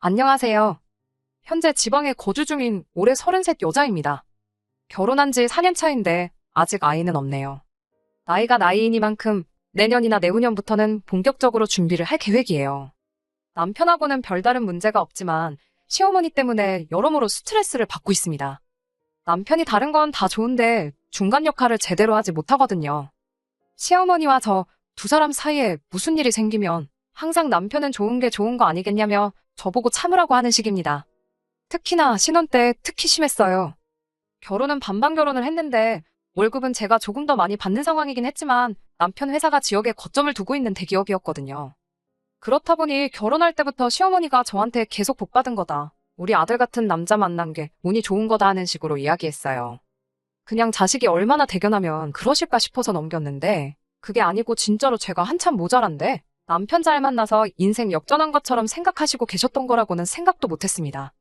안녕하세요. 현재 지방에 거주 중인 올해 33 여자입니다. 결혼한 지 4년 차인데 아직 아이는 없네요. 나이가 나이이니만큼 내년이나 내후년부터는 본격적으로 준비를 할 계획이에요. 남편하고는 별다른 문제가 없지만 시어머니 때문에 여러모로 스트레스를 받고 있습니다. 남편이 다른 건 다 좋은데 중간 역할을 제대로 하지 못하거든요. 시어머니와 저 두 사람 사이에 무슨 일이 생기면 항상 남편은 좋은 게 좋은 거 아니겠냐며 저보고 참으라고 하는 식입니다. 특히나 신혼 때 특히 심했어요. 결혼은 반반 결혼을 했는데 월급은 제가 조금 더 많이 받는 상황이긴 했지만 남편 회사가 지역에 거점을 두고 있는 대기업이었거든요. 그렇다 보니 결혼할 때부터 시어머니가 저한테 계속 복 받은 거다. 우리 아들 같은 남자 만난 게 운이 좋은 거다 하는 식으로 이야기했어요. 그냥 자식이 얼마나 대견하면 그러실까 싶어서 넘겼는데 그게 아니고 진짜로 제가 한참 모자란데 남편 잘 만나서 인생 역전한 것처럼 생각하시고 계셨던 거라고는 생각도 못했습니다.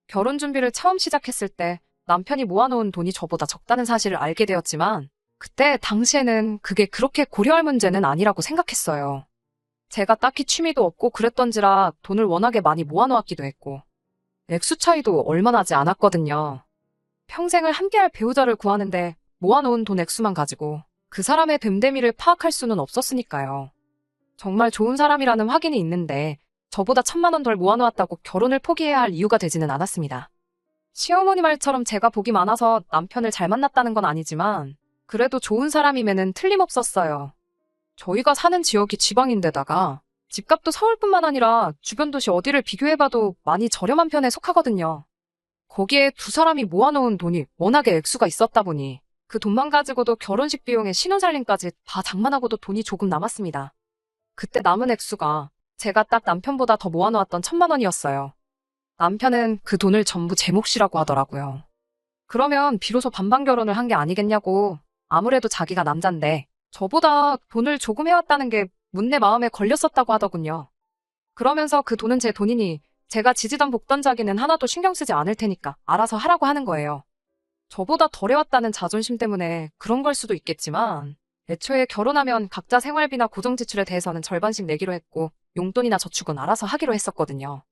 결혼 준비를 처음 시작했을 때 남편이 모아놓은 돈이 저보다 적다는 사실을 알게 되었지만 그때 당시에는 그게 그렇게 고려할 문제는 아니라고 생각했어요. 제가 딱히 취미도 없고 그랬던지라 돈을 워낙에 많이 모아놓았기도 했고 액수 차이도 얼마 나지 않았거든요. 평생을 함께할 배우자를 구하는데 모아놓은 돈 액수만 가지고 그 사람의 됨됨이를 파악할 수는 없었으니까요. 정말 좋은 사람이라는 확인이 있는데 저보다 1,000만 원 덜 모아놓았다고 결혼을 포기해야 할 이유가 되지는 않았습니다. 시어머니 말처럼 제가 복이 많아서 남편을 잘 만났다는 건 아니지만 그래도 좋은 사람임에는 틀림없었어요. 저희가 사는 지역이 지방인데다가 집값도 서울뿐만 아니라 주변 도시 어디를 비교해봐도 많이 저렴한 편에 속하거든요. 거기에 두 사람이 모아놓은 돈이 워낙에 액수가 있었다 보니 그 돈만 가지고도 결혼식 비용에 신혼살림까지 다 장만하고도 돈이 조금 남았습니다. 그때 남은 액수가 제가 딱 남편보다 더 모아놓았던 1,000만 원이었어요. 남편은 그 돈을 전부 제 몫이라고 하더라고요. 그러면 비로소 반반 결혼을 한 게 아니겠냐고. 아무래도 자기가 남잔데 저보다 돈을 조금 해왔다는 게 문내 마음에 걸렸었다고 하더군요. 그러면서 그 돈은 제 돈이니 제가 지지던 볶던 자기는 하나도 신경 쓰지 않을 테니까 알아서 하라고 하는 거예요. 저보다 덜 해왔다는 자존심 때문에 그런 걸 수도 있겠지만 애초에 결혼하면 각자 생활비나 고정지출에 대해서는 절반씩 내기로 했고 용돈이나 저축은 알아서 하기로 했었거든요.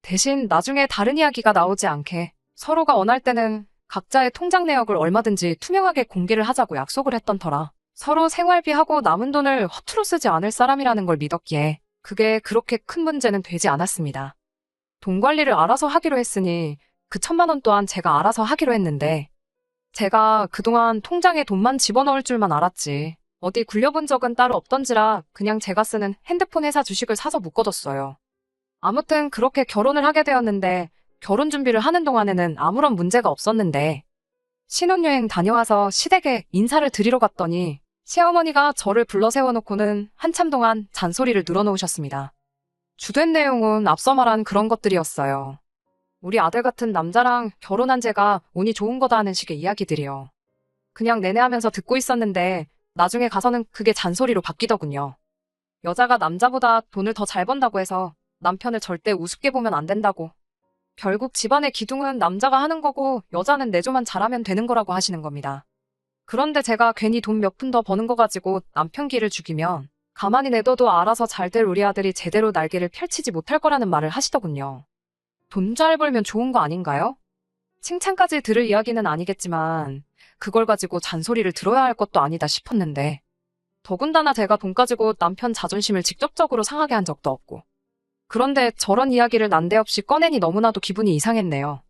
대신 나중에 다른 이야기가 나오지 않게 서로가 원할 때는 각자의 통장 내역을 얼마든지 투명하게 공개를 하자고 약속을 했던 터라 서로 생활비하고 남은 돈을 허투루 쓰지 않을 사람이라는 걸 믿었기에 그게 그렇게 큰 문제는 되지 않았습니다. 돈 관리를 알아서 하기로 했으니 그 1,000만 원 또한 제가 알아서 하기로 했는데 제가 그동안 통장에 돈만 집어넣을 줄만 알았지 어디 굴려본 적은 따로 없던지라 그냥 제가 쓰는 핸드폰 회사 주식을 사서 묶어뒀어요. 아무튼 그렇게 결혼을 하게 되었는데 결혼 준비를 하는 동안에는 아무런 문제가 없었는데 신혼여행 다녀와서 시댁에 인사를 드리러 갔더니 시어머니가 저를 불러 세워놓고는 한참 동안 잔소리를 늘어놓으셨습니다. 주된 내용은 앞서 말한 그런 것들이었어요. 우리 아들 같은 남자랑 결혼한 제가 운이 좋은 거다 하는 식의 이야기들이요. 그냥 내내 하면서 듣고 있었는데 나중에 가서는 그게 잔소리로 바뀌더군요. 여자가 남자보다 돈을 더 잘 번다고 해서 남편을 절대 우습게 보면 안 된다고. 결국 집안의 기둥은 남자가 하는 거고 여자는 내조만 잘하면 되는 거라고 하시는 겁니다. 그런데 제가 괜히 돈 몇 푼 더 버는 거 가지고 남편 기를 죽이면 가만히 내둬도 알아서 잘 될 우리 아들이 제대로 날개를 펼치지 못할 거라는 말을 하시더군요. 돈 잘 벌면 좋은 거 아닌가요? 칭찬까지 들을 이야기는 아니겠지만 그걸 가지고 잔소리를 들어야 할 것도 아니다 싶었는데 더군다나 제가 돈 가지고 남편 자존심을 직접적으로 상하게 한 적도 없고 그런데 저런 이야기를 난데없이 꺼내니 너무나도 기분이 이상했네요.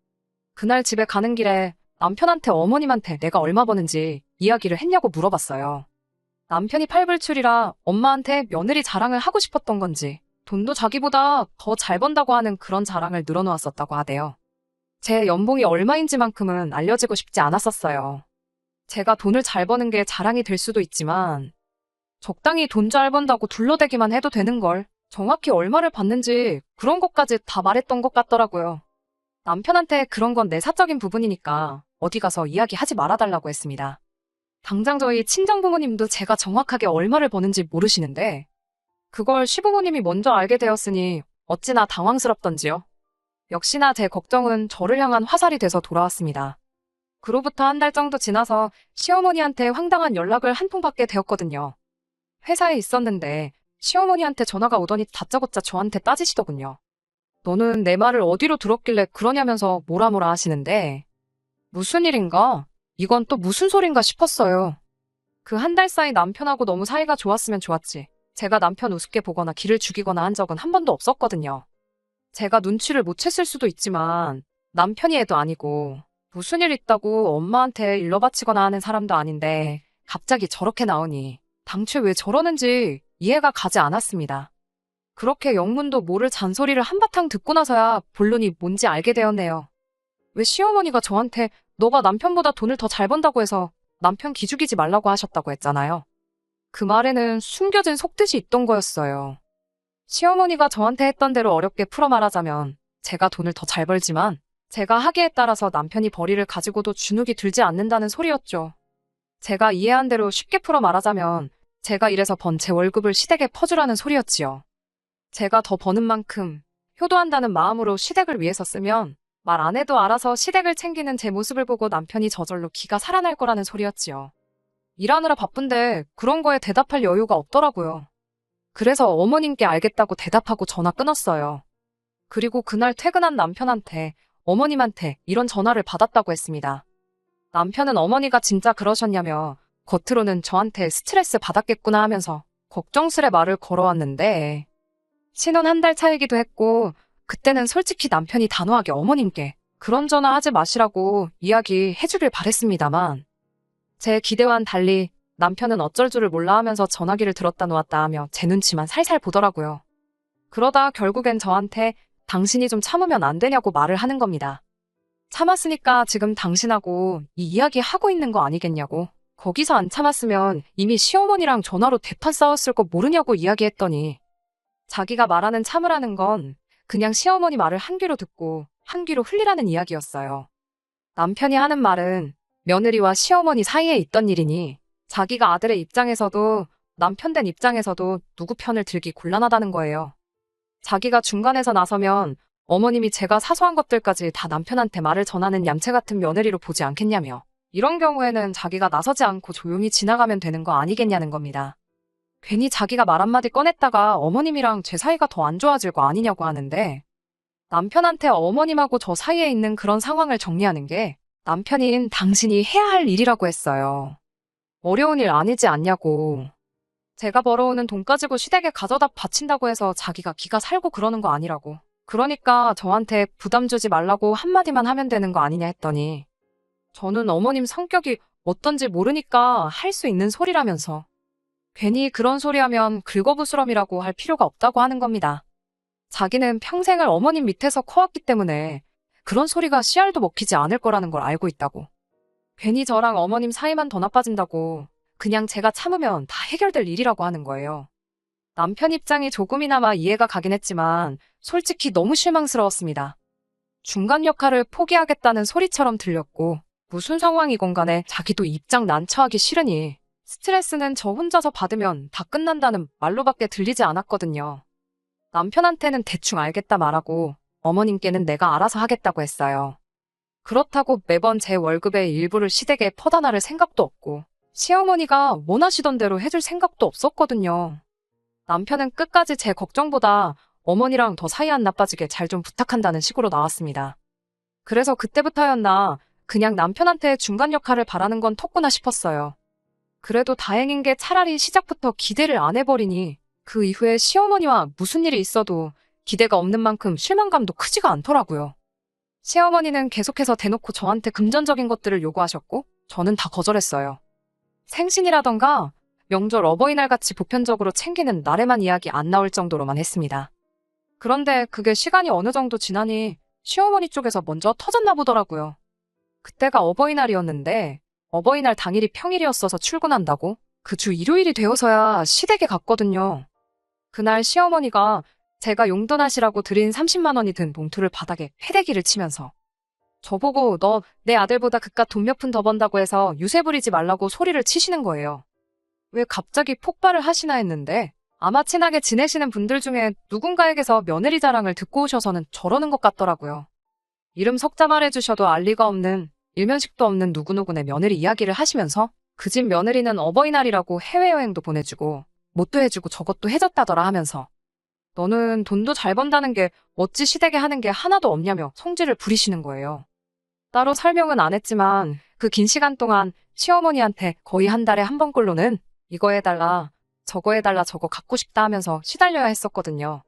그날 집에 가는 길에 남편한테 어머님한테 내가 얼마 버는지 이야기를 했냐고 물어봤어요. 남편이 팔불출이라 엄마한테 며느리 자랑을 하고 싶었던 건지 돈도 자기보다 더 잘 번다고 하는 그런 자랑을 늘어놓았었다고 하대요. 제 연봉이 얼마인지만큼은 알려지고 싶지 않았었어요. 제가 돈을 잘 버는 게 자랑이 될 수도 있지만 적당히 돈 잘 번다고 둘러대기만 해도 되는 걸 정확히 얼마를 받는지 그런 것까지 다 말했던 것 같더라고요. 남편한테 그런 건 내 사적인 부분이니까 어디 가서 이야기하지 말아달라고 했습니다. 당장 저희 친정부모님도 제가 정확하게 얼마를 버는지 모르시는데 그걸 시부모님이 먼저 알게 되었으니 어찌나 당황스럽던지요. 역시나 제 걱정은 저를 향한 화살이 돼서 돌아왔습니다. 그로부터 한 달 정도 지나서 시어머니한테 황당한 연락을 한 통 받게 되었거든요. 회사에 있었는데 시어머니한테 전화가 오더니 다짜고짜 저한테 따지시더군요. 너는 내 말을 어디로 들었길래 그러냐면서 뭐라 하시는데 무슨 일인가? 이건 또 무슨 소린가 싶었어요. 그 한 달 사이 남편하고 너무 사이가 좋았으면 좋았지. 제가 남편 우습게 보거나 기를 죽이거나 한 적은 한 번도 없었거든요. 제가 눈치를 못 챘을 수도 있지만 남편이 애도 아니고 무슨 일 있다고 엄마한테 일러 바치거나 하는 사람도 아닌데 갑자기 저렇게 나오니 당최 왜 저러는지 이해가 가지 않았습니다. 그렇게 영문도 모를 잔소리를 한바탕 듣고 나서야 본론이 뭔지 알게 되었네요. 왜 시어머니가 저한테 너가 남편보다 돈을 더 잘 번다고 해서 남편 기죽이지 말라고 하셨다고 했잖아요. 그 말에는 숨겨진 속뜻이 있던 거였어요. 시어머니가 저한테 했던 대로 어렵게 풀어 말하자면 제가 돈을 더 잘 벌지만 제가 하기에 따라서 남편이 벌이를 가지고도 주눅이 들지 않는다는 소리였죠. 제가 이해한 대로 쉽게 풀어 말하자면 제가 일해서 번 제 월급을 시댁에 퍼주라는 소리였지요. 제가 더 버는 만큼 효도한다는 마음으로 시댁을 위해서 쓰면 말 안 해도 알아서 시댁을 챙기는 제 모습을 보고 남편이 저절로 기가 살아날 거라는 소리였지요. 일하느라 바쁜데 그런 거에 대답할 여유가 없더라고요. 그래서 어머님께 알겠다고 대답하고 전화 끊었어요. 그리고 그날 퇴근한 남편한테 어머님한테 이런 전화를 받았다고 했습니다. 남편은 어머니가 진짜 그러셨냐며 겉으로는 저한테 스트레스 받았겠구나 하면서 걱정스레 말을 걸어왔는데 신혼 한 달 차이기도 했고 그때는 솔직히 남편이 단호하게 어머님께 그런 전화 하지 마시라고 이야기해주길 바랬습니다만 제 기대와는 달리 남편은 어쩔 줄을 몰라 하면서 전화기를 들었다 놓았다 하며 제 눈치만 살살 보더라고요. 그러다 결국엔 저한테 당신이 좀 참으면 안 되냐고 말을 하는 겁니다. 참았으니까 지금 당신하고 이 이야기 하고 있는 거 아니겠냐고. 거기서 안 참았으면 이미 시어머니랑 전화로 대판 싸웠을 거 모르냐고 이야기했더니 자기가 말하는 참으라는 건 그냥 시어머니 말을 한 귀로 듣고 한 귀로 흘리라는 이야기였어요. 남편이 하는 말은 며느리와 시어머니 사이에 있던 일이니 자기가 아들의 입장에서도 남편 된 입장에서도 누구 편을 들기 곤란하다는 거예요. 자기가 중간에서 나서면 어머님이 제가 사소한 것들까지 다 남편한테 말을 전하는 얌체 같은 며느리로 보지 않겠냐며 이런 경우에는 자기가 나서지 않고 조용히 지나가면 되는 거 아니겠냐는 겁니다. 괜히 자기가 말 한마디 꺼냈다가 어머님이랑 제 사이가 더 안 좋아질 거 아니냐고 하는데 남편한테 어머님하고 저 사이에 있는 그런 상황을 정리하는 게 남편인 당신이 해야 할 일이라고 했어요. 어려운 일 아니지 않냐고. 제가 벌어오는 돈 가지고 시댁에 가져다 바친다고 해서 자기가 기가 살고 그러는 거 아니라고. 그러니까 저한테 부담 주지 말라고 한마디만 하면 되는 거 아니냐 했더니 저는 어머님 성격이 어떤지 모르니까 할 수 있는 소리라면서 괜히 그런 소리 하면 긁어부스럼이라고 할 필요가 없다고 하는 겁니다. 자기는 평생을 어머님 밑에서 커왔기 때문에 그런 소리가 씨알도 먹히지 않을 거라는 걸 알고 있다고. 괜히 저랑 어머님 사이만 더 나빠진다고 그냥 제가 참으면 다 해결될 일이라고 하는 거예요. 남편 입장이 조금이나마 이해가 가긴 했지만 솔직히 너무 실망스러웠습니다. 중간 역할을 포기하겠다는 소리처럼 들렸고 무슨 상황이건 간에 자기도 입장 난처하기 싫으니 스트레스는 저 혼자서 받으면 다 끝난다는 말로밖에 들리지 않았거든요. 남편한테는 대충 알겠다 말하고 어머님께는 내가 알아서 하겠다고 했어요. 그렇다고 매번 제 월급의 일부를 시댁에 퍼다 나를 생각도 없고 시어머니가 원하시던 대로 해줄 생각도 없었거든요. 남편은 끝까지 제 걱정보다 어머니랑 더 사이 안 나빠지게 잘 좀 부탁한다는 식으로 나왔습니다. 그래서 그때부터였나 그냥 남편한테 중간 역할을 바라는 건 텄구나 싶었어요. 그래도 다행인 게 차라리 시작부터 기대를 안 해버리니 그 이후에 시어머니와 무슨 일이 있어도 기대가 없는 만큼 실망감도 크지가 않더라고요. 시어머니는 계속해서 대놓고 저한테 금전적인 것들을 요구하셨고 저는 다 거절했어요. 생신이라던가 명절 어버이날 같이 보편적으로 챙기는 날에만 이야기 안 나올 정도로만 했습니다. 그런데 그게 시간이 어느 정도 지나니 시어머니 쪽에서 먼저 터졌나 보더라고요. 그때가 어버이날이었는데 어버이날 당일이 평일이었어서 출근한다고 그 주 일요일이 되어서야 시댁에 갔거든요. 그날 시어머니가 제가 용돈하시라고 드린 30만 원이 든 봉투를 바닥에 패대기를 치면서 저보고 너 내 아들보다 그깟 돈 몇 푼 더 번다고 해서 유세 부리지 말라고 소리를 치시는 거예요. 왜 갑자기 폭발을 하시나 했는데 아마 친하게 지내시는 분들 중에 누군가에게서 며느리 자랑을 듣고 오셔서는 저러는 것 같더라고요. 이름 석자 말해주셔도 알 리가 없는 일면식도 없는 누구누구네 며느리 이야기를 하시면서 그 집 며느리는 어버이날이라고 해외여행도 보내주고 뭣도 해주고 저것도 해줬다더라 하면서 너는 돈도 잘 번다는 게 어찌 시댁에 하는 게 하나도 없냐며 성질을 부리시는 거예요. 따로 설명은 안 했지만 그 긴 시간 동안 시어머니한테 거의 한 달에 한 번꼴로는 이거 해달라, 저거 해달라, 저거 갖고 싶다 하면서 시달려야 했었거든요.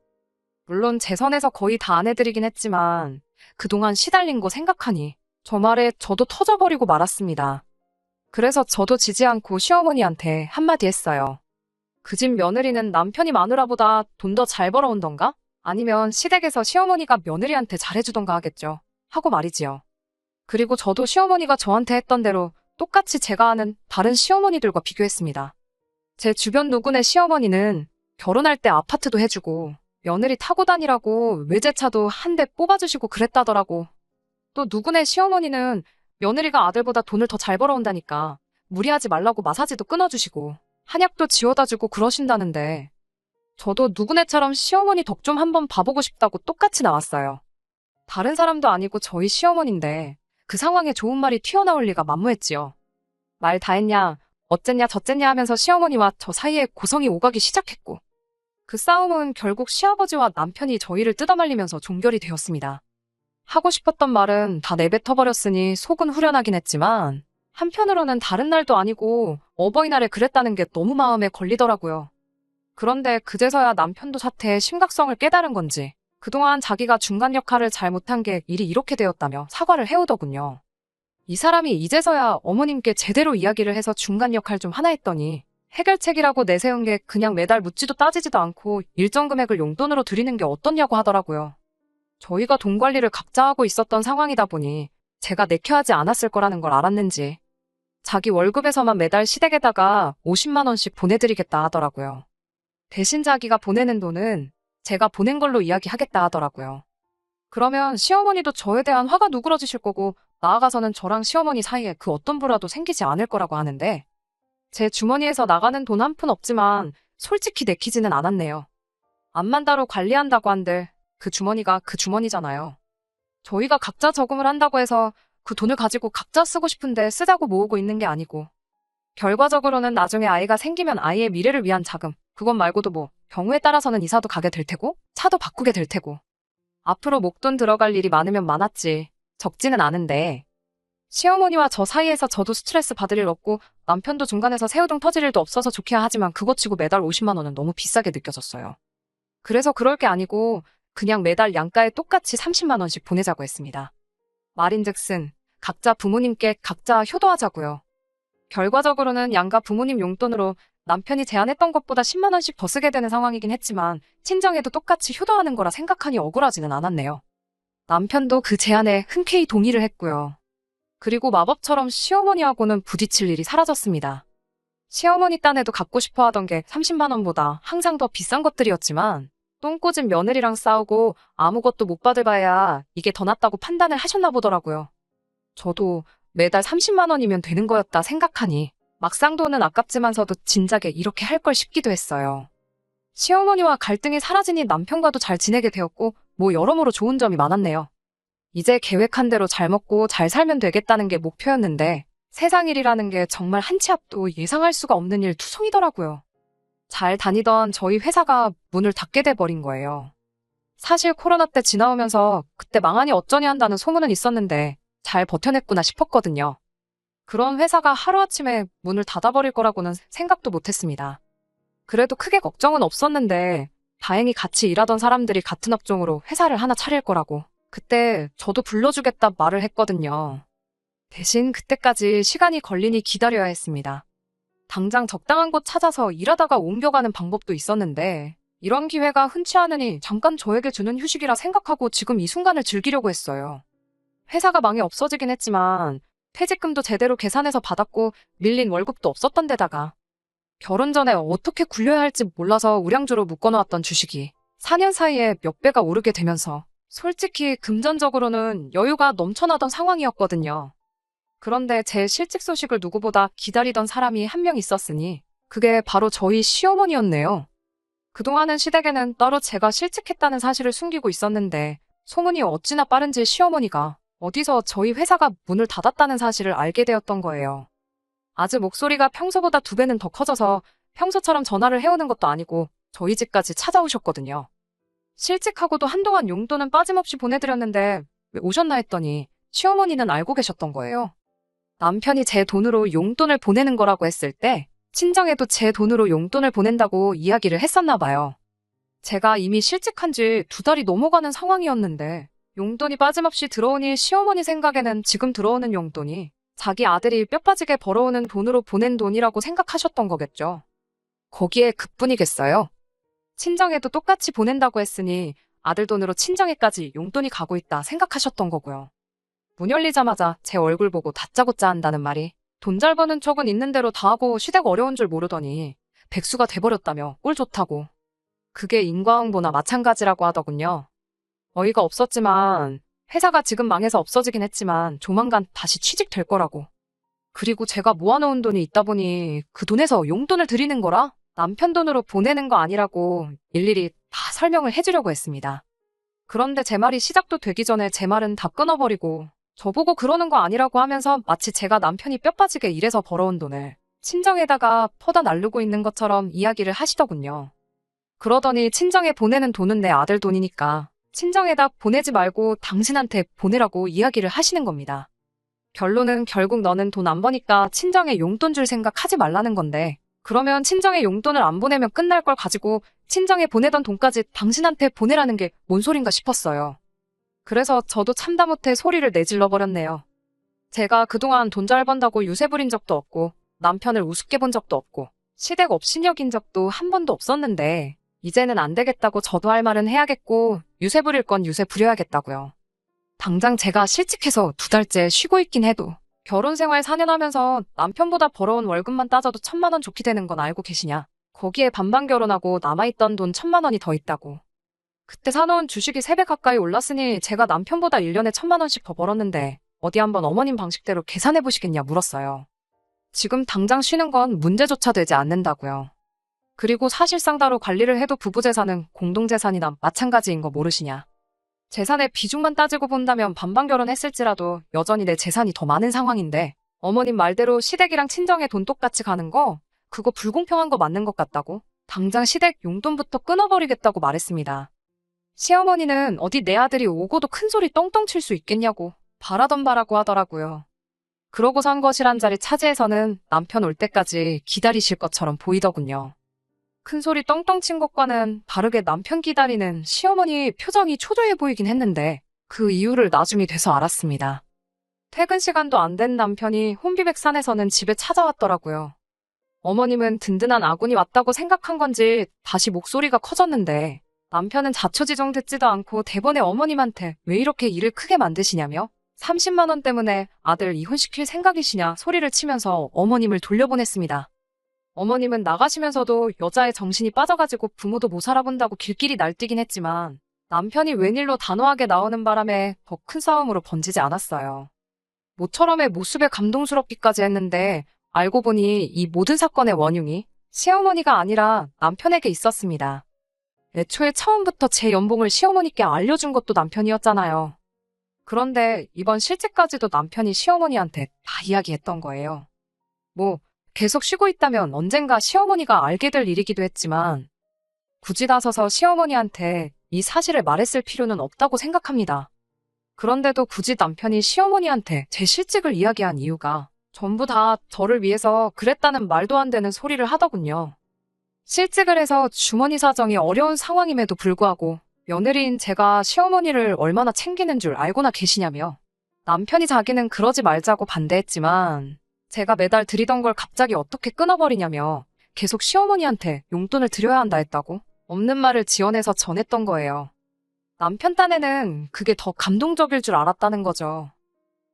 물론 제 선에서 거의 다 안 해드리긴 했지만 그동안 시달린 거 생각하니 저 말에 저도 터져버리고 말았습니다. 그래서 저도 지지 않고 시어머니한테 한마디 했어요. 그 집 며느리는 남편이 마누라보다 돈 더 잘 벌어온던가? 아니면 시댁에서 시어머니가 며느리한테 잘해주던가 하겠죠. 하고 말이지요. 그리고 저도 시어머니가 저한테 했던 대로 똑같이 제가 아는 다른 시어머니들과 비교했습니다. 제 주변 누구네 시어머니는 결혼할 때 아파트도 해주고 며느리 타고 다니라고 외제차도 한 대 뽑아주시고 그랬다더라고. 또 누구네 시어머니는 며느리가 아들보다 돈을 더 잘 벌어온다니까 무리하지 말라고 마사지도 끊어주시고 한약도 지워다 주고 그러신다는데 저도 누구네처럼 시어머니 덕 좀 한번 봐보고 싶다고 똑같이 나왔어요. 다른 사람도 아니고 저희 시어머니인데 그 상황에 좋은 말이 튀어나올 리가 만무했지요. 말 다 했냐, 어쨌냐 저쨌냐 하면서 시어머니와 저 사이에 고성이 오가기 시작했고 그 싸움은 결국 시아버지와 남편이 저희를 뜯어말리면서 종결이 되었습니다. 하고 싶었던 말은 다 내뱉어버렸으니 속은 후련하긴 했지만 한편으로는 다른 날도 아니고 어버이날에 그랬다는 게 너무 마음에 걸리더라고요. 그런데 그제서야 남편도 사태의 심각성을 깨달은 건지 그동안 자기가 중간 역할을 잘 못한 게 일이 이렇게 되었다며 사과를 해오더군요. 이 사람이 이제서야 어머님께 제대로 이야기를 해서 중간 역할 좀 하나 했더니 해결책이라고 내세운 게 그냥 매달 묻지도 따지지도 않고 일정 금액을 용돈으로 드리는 게 어떻냐고 하더라고요. 저희가 돈 관리를 각자 하고 있었던 상황이다 보니 제가 내켜하지 않았을 거라는 걸 알았는지 자기 월급에서만 매달 시댁에다가 50만 원씩 보내드리겠다 하더라고요. 대신 자기가 보내는 돈은 제가 보낸 걸로 이야기하겠다 하더라고요. 그러면 시어머니도 저에 대한 화가 누그러지실 거고 나아가서는 저랑 시어머니 사이에 그 어떤 부라도 생기지 않을 거라고 하는데 제 주머니에서 나가는 돈 한 푼 없지만 솔직히 내키지는 않았네요. 암만다로 관리한다고 한들 그 주머니가 그 주머니잖아요. 저희가 각자 저금을 한다고 해서 그 돈을 가지고 각자 쓰고 싶은데 쓰자고 모으고 있는 게 아니고 결과적으로는 나중에 아이가 생기면 아이의 미래를 위한 자금, 그것 말고도 뭐 경우에 따라서는 이사도 가게 될 테고 차도 바꾸게 될 테고 앞으로 목돈 들어갈 일이 많으면 많았지 적지는 않은데 시어머니와 저 사이에서 저도 스트레스 받을 일 없고 남편도 중간에서 새우등 터질 일도 없어서 좋게야 하지만 그것 치고 매달 50만 원은 너무 비싸게 느껴졌어요. 그래서 그럴 게 아니고 그냥 매달 양가에 똑같이 30만 원씩 보내자고 했습니다. 말인즉슨 각자 부모님께 각자 효도하자고요. 결과적으로는 양가 부모님 용돈으로 남편이 제안했던 것보다 10만 원씩 더 쓰게 되는 상황이긴 했지만 친정에도 똑같이 효도하는 거라 생각하니 억울하지는 않았네요. 남편도 그 제안에 흔쾌히 동의를 했고요. 그리고 마법처럼 시어머니하고는 부딪힐 일이 사라졌습니다. 시어머니 딴에도 갖고 싶어 하던 게 30만 원보다 항상 더 비싼 것들이었지만 똥꼬집 며느리랑 싸우고 아무것도 못 받을 바에야 이게 더 낫다고 판단을 하셨나 보더라고요. 저도 매달 30만 원이면 되는 거였다 생각하니 막상 돈은 아깝지만서도 진작에 이렇게 할 걸 싶기도 했어요. 시어머니와 갈등이 사라지니 남편과도 잘 지내게 되었고 뭐 여러모로 좋은 점이 많았네요. 이제 계획한 대로 잘 먹고 잘 살면 되겠다는 게 목표였는데 세상 일이라는 게 정말 한 치 앞도 예상할 수가 없는 일 투성이더라고요. 잘 다니던 저희 회사가 문을 닫게 돼버린 거예요. 사실 코로나 때 지나오면서 그때 망하니 어쩌니 한다는 소문은 있었는데 잘 버텨냈구나 싶었거든요. 그런 회사가 하루아침에 문을 닫아버릴 거라고는 생각도 못했습니다. 그래도 크게 걱정은 없었는데 다행히 같이 일하던 사람들이 같은 업종으로 회사를 하나 차릴 거라고 그때 저도 불러주겠다 말을 했거든요. 대신 그때까지 시간이 걸리니 기다려야 했습니다. 당장 적당한 곳 찾아서 일하다가 옮겨가는 방법도 있었는데 이런 기회가 흔치 않으니 잠깐 저에게 주는 휴식이라 생각하고 지금 이 순간을 즐기려고 했어요. 회사가 망해 없어지긴 했지만 퇴직금도 제대로 계산해서 받았고 밀린 월급도 없었던 데다가 결혼 전에 어떻게 굴려야 할지 몰라서 우량주로 묶어놓았던 주식이 4년 사이에 몇 배가 오르게 되면서 솔직히 금전적으로는 여유가 넘쳐나던 상황이었거든요. 그런데 제 실직 소식을 누구보다 기다리던 사람이 한 명 있었으니 그게 바로 저희 시어머니였네요. 그동안은 시댁에는 따로 제가 실직했다는 사실을 숨기고 있었는데 소문이 어찌나 빠른지 시어머니가 어디서 저희 회사가 문을 닫았다는 사실을 알게 되었던 거예요. 아주 목소리가 평소보다 2배는 더 커져서 평소처럼 전화를 해오는 것도 아니고 저희 집까지 찾아오셨거든요. 실직하고도 한동안 용돈은 빠짐없이 보내드렸는데 왜 오셨나 했더니 시어머니는 알고 계셨던 거예요. 남편이 제 돈으로 용돈을 보내는 거라고 했을 때 친정에도 제 돈으로 용돈을 보낸다고 이야기를 했었나 봐요. 제가 이미 실직한 지 2달이 넘어가는 상황이었는데 용돈이 빠짐없이 들어오니 시어머니 생각에는 지금 들어오는 용돈이 자기 아들이 뼈 빠지게 벌어오는 돈으로 보낸 돈이라고 생각하셨던 거겠죠. 거기에 그뿐이겠어요. 친정에도 똑같이 보낸다고 했으니 아들 돈으로 친정에까지 용돈이 가고 있다 생각하셨던 거고요. 문 열리자마자 제 얼굴 보고 다짜고짜 한다는 말이 돈 잘 버는 척은 있는 대로 다 하고 시댁 어려운 줄 모르더니 백수가 돼버렸다며 꼴 좋다고. 그게 인과응보나 마찬가지라고 하더군요. 어이가 없었지만 회사가 지금 망해서 없어지긴 했지만 조만간 다시 취직될 거라고. 그리고 제가 모아놓은 돈이 있다 보니 그 돈에서 용돈을 드리는 거라 남편 돈으로 보내는 거 아니라고 일일이 다 설명을 해주려고 했습니다. 그런데 제 말이 시작도 되기 전에 제 말은 다 끊어버리고 저보고 그러는 거 아니라고 하면서 마치 제가 남편이 뼈 빠지게 일해서 벌어온 돈을 친정에다가 퍼다 날르고 있는 것처럼 이야기를 하시더군요. 그러더니 친정에 보내는 돈은 내 아들 돈이니까 친정에다 보내지 말고 당신한테 보내라고 이야기를 하시는 겁니다. 결론은 결국 너는 돈 안 버니까 친정에 용돈 줄 생각 하지 말라는 건데 그러면 친정에 용돈을 안 보내면 끝날 걸 가지고 친정에 보내던 돈까지 당신한테 보내라는 게 뭔 소린가 싶었어요. 그래서 저도 참다 못해 소리를 내질러 버렸네요. 제가 그동안 돈 잘 번다고 유세 부린 적도 없고 남편을 우습게 본 적도 없고 시댁 업신 여긴 적도 한 번도 없었는데 이제는 안 되겠다고 저도 할 말은 해야겠고 유세 부릴 건 유세 부려야겠다고요. 당장 제가 실직해서 2달째 쉬고 있긴 해도 결혼 생활 4년 하면서 남편보다 벌어온 월급만 따져도 1,000만 원 좋게 되는 건 알고 계시냐? 거기에 반반 결혼하고 남아있던 돈 1,000만 원이 더 있다고. 그때 사놓은 주식이 3배 가까이 올랐으니 제가 남편보다 1년에 1,000만 원씩 더 벌었는데 어디 한번 어머님 방식대로 계산해보시겠냐 물었어요. 지금 당장 쉬는 건 문제조차 되지 않는다고요. 그리고 사실상 따로 관리를 해도 부부재산은 공동재산이나 마찬가지인 거 모르시냐. 재산의 비중만 따지고 본다면 반반 결혼했을지라도 여전히 내 재산이 더 많은 상황인데 어머님 말대로 시댁이랑 친정에 돈 똑같이 가는 거 그거 불공평한 거 맞는 것 같다고 당장 시댁 용돈부터 끊어버리겠다고 말했습니다. 시어머니는 어디 내 아들이 오고도 큰 소리 떵떵 칠 수 있겠냐고 바라던 바라고 하더라고요. 그러고서 한 것이란 자리 차지해서는 남편 올 때까지 기다리실 것처럼 보이더군요. 큰 소리 떵떵 친 것과는 다르게 남편 기다리는 시어머니 표정이 초조해 보이긴 했는데 그 이유를 나중이 돼서 알았습니다. 퇴근 시간도 안 된 남편이 혼비백산에서는 집에 찾아왔더라고요. 어머님은 든든한 아군이 왔다고 생각한 건지 다시 목소리가 커졌는데 남편은 자초지종 듣지도 않고 대번에 어머님한테 왜 이렇게 일을 크게 만드시냐며 30만 원 때문에 아들 이혼시킬 생각이시냐 소리를 치면서 어머님을 돌려보냈습니다. 어머님은 나가시면서도 여자의 정신이 빠져가지고 부모도 못 살아본다고 길길이 날뛰긴 했지만 남편이 웬일로 단호하게 나오는 바람에 더 큰 싸움으로 번지지 않았어요. 모처럼의 모습에 감동스럽기까지 했는데 알고 보니 이 모든 사건의 원흉이 시어머니가 아니라 남편에게 있었습니다. 애초에 처음부터 제 연봉을 시어머니께 알려준 것도 남편이었잖아요. 그런데 이번 실직까지도 남편이 시어머니한테 다 이야기했던 거예요. 계속 쉬고 있다면 언젠가 시어머니가 알게 될 일이기도 했지만 굳이 나서서 시어머니한테 이 사실을 말했을 필요는 없다고 생각합니다. 그런데도 굳이 남편이 시어머니한테 제 실직을 이야기한 이유가 전부 다 저를 위해서 그랬다는 말도 안 되는 소리를 하더군요. 실직을 해서 주머니 사정이 어려운 상황임에도 불구하고 며느리인 제가 시어머니를 얼마나 챙기는 줄 알고나 계시냐며 남편이 자기는 그러지 말자고 반대했지만 제가 매달 드리던 걸 갑자기 어떻게 끊어버리냐며 계속 시어머니한테 용돈을 드려야 한다 했다고 없는 말을 지어내서 전했던 거예요. 남편 딴에는 그게 더 감동적일 줄 알았다는 거죠.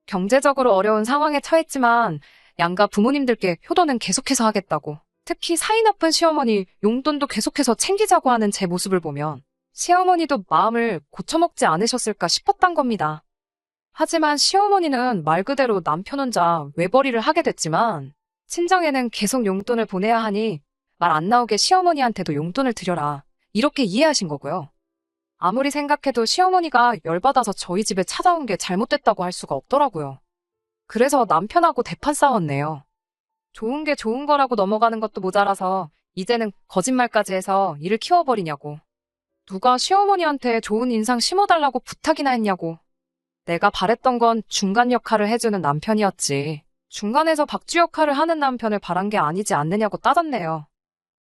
경제적으로 어려운 상황에 처했지만 양가 부모님들께 효도는 계속해서 하겠다고 특히 사이 나쁜 시어머니 용돈도 계속해서 챙기자고 하는 제 모습을 보면 시어머니도 마음을 고쳐먹지 않으셨을까 싶었단 겁니다. 하지만 시어머니는 말 그대로 남편 혼자 외벌이를 하게 됐지만 친정에는 계속 용돈을 보내야 하니 말 안 나오게 시어머니한테도 용돈을 드려라 이렇게 이해하신 거고요. 아무리 생각해도 시어머니가 열받아서 저희 집에 찾아온 게 잘못됐다고 할 수가 없더라고요. 그래서 남편하고 대판 싸웠네요. 좋은 게 좋은 거라고 넘어가는 것도 모자라서 이제는 거짓말까지 해서 일을 키워버리냐고. 누가 시어머니한테 좋은 인상 심어달라고 부탁이나 했냐고. 내가 바랬던 건 중간 역할을 해주는 남편이었지. 중간에서 박쥐 역할을 하는 남편을 바란 게 아니지 않느냐고 따졌네요.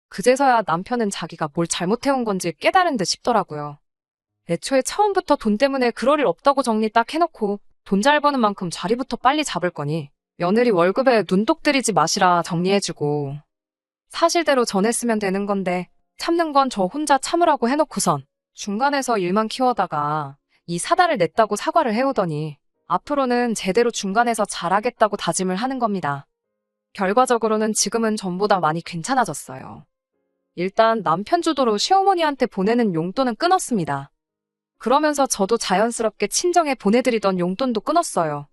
그제서야 남편은 자기가 뭘 잘못해온 건지 깨달은 듯 싶더라고요. 애초에 처음부터 돈 때문에 그럴 일 없다고 정리 딱 해놓고 돈 잘 버는 만큼 자리부터 빨리 잡을 거니 며느리 월급에 눈독 들이지 마시라 정리해주고 사실대로 전했으면 되는 건데 참는 건 저 혼자 참으라고 해놓고선 중간에서 일만 키워다가 이 사달을 냈다고 사과를 해오더니 앞으로는 제대로 중간에서 잘하겠다고 다짐을 하는 겁니다. 결과적으로는 지금은 전보다 많이 괜찮아졌어요. 일단 남편 주도로 시어머니한테 보내는 용돈은 끊었습니다. 그러면서 저도 자연스럽게 친정에 보내드리던 용돈도 끊었어요.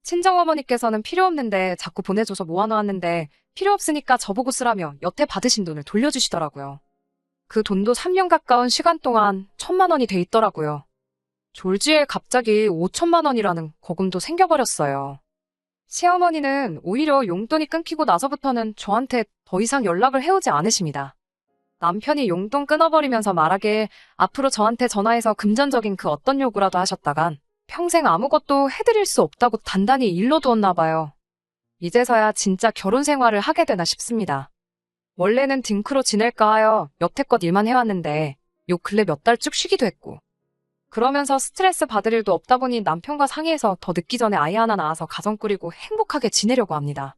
친정어머니께서는 필요 없는데 자꾸 보내줘서 모아놓았는데 필요 없으니까 저보고 쓰라며 여태 받으신 돈을 돌려주시더라고요. 그 돈도 3년 가까운 시간 동안 1,000만 원이 돼 있더라고요. 졸지에 갑자기 5천만 원이라는 거금도 생겨버렸어요. 시어머니는 오히려 용돈이 끊기고 나서부터는 저한테 더 이상 연락을 해오지 않으십니다. 남편이 용돈 끊어버리면서 말하길 앞으로 저한테 전화해서 금전적인 그 어떤 요구라도 하셨다간 평생 아무것도 해드릴 수 없다고 단단히 일러두었나 봐요. 이제서야 진짜 결혼 생활을 하게 되나 싶습니다. 원래는 딩크로 지낼까 하여 여태껏 일만 해왔는데 요 근래 몇 달 쭉 쉬기도 했고 그러면서 스트레스 받을 일도 없다 보니 남편과 상의해서 더 늦기 전에 아이 하나 낳아서 가정 꾸리고 행복하게 지내려고 합니다.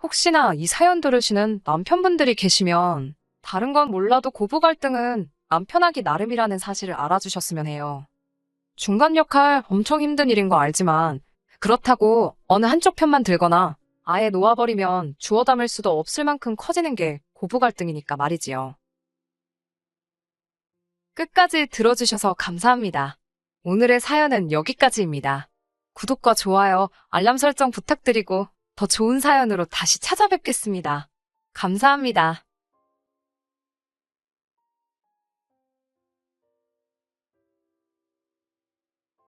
혹시나 이 사연 들으시는 남편분들이 계시면 다른 건 몰라도 고부 갈등은 남편하기 나름이라는 사실을 알아주셨으면 해요. 중간 역할 엄청 힘든 일인 거 알지만 그렇다고 어느 한쪽 편만 들거나 아예 놓아버리면 주워 담을 수도 없을 만큼 커지는 게 고부 갈등이니까 말이지요. 끝까지 들어주셔서 감사합니다. 오늘의 사연은 여기까지입니다. 구독과 좋아요, 알람 설정 부탁드리고 더 좋은 사연으로 다시 찾아뵙겠습니다. 감사합니다.